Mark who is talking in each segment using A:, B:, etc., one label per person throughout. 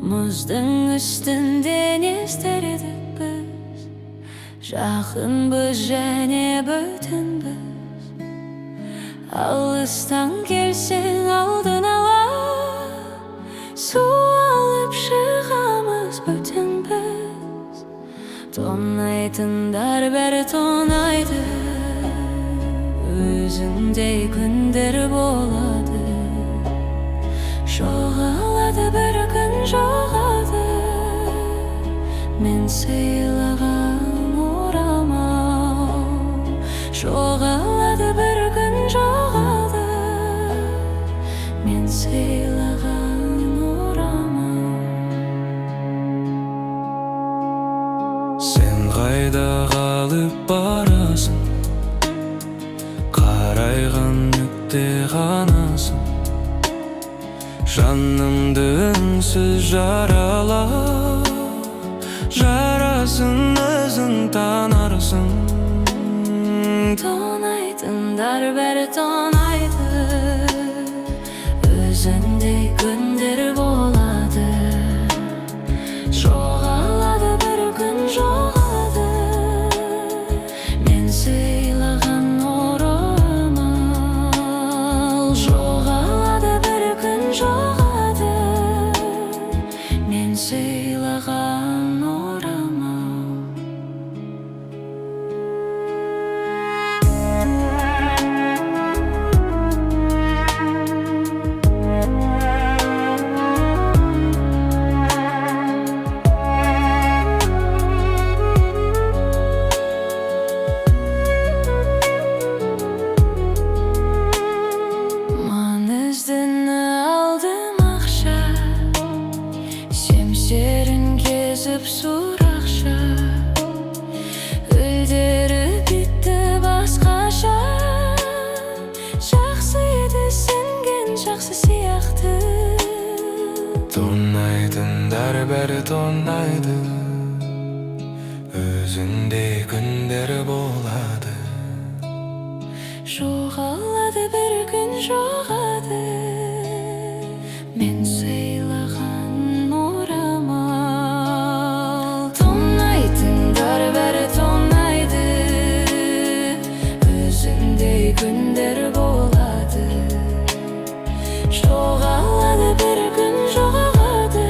A: Muzdың üstünde естірдік біз, жақынбыз және бөтенбіз. Алыстан келсең алдын ала, су алып шығамыз бөтенбіз. Тонайтындар бәрі тонайды, өзіңдей күндер болады. Жоғалады бір күн жоғады, мен сыйлаған орамал. Жоғалады бір күн жоғады, мен сыйлаған орамал.
B: Сен қайда қалып барасың, қарайған нүкте ғанасың. Жанымды үнсіз жарала, жарасын өзің танарсың.
A: Тонайтындар бәрі тонайды, өзіңдей күндер болады. Жоғалады бір күн жоғады, мен сыйлаған орамал. Жоғалады бір күн жоғады, мен сыйлаған орамал. Маңыздыны алдым ақша, семсерін кезіп сұрақша. Үлдері бітті басқаша, жақсы еді сенген жақсы сияқты.
B: Тонайтындар бәрі тонайды, өзіңдей күндер болады.
A: Жоғалады бір күн жоғады, мен сыйлаған орамал. Тонайтындар бәрі тонайды, өзіңдей күндер болады. Жоғалады бір күн жоғады,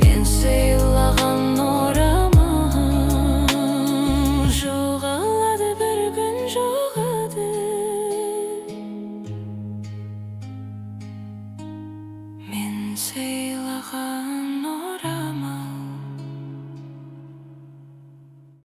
A: мен сыйлаған орамал. Жоғалады бір күн жоғады, мен сыйлаған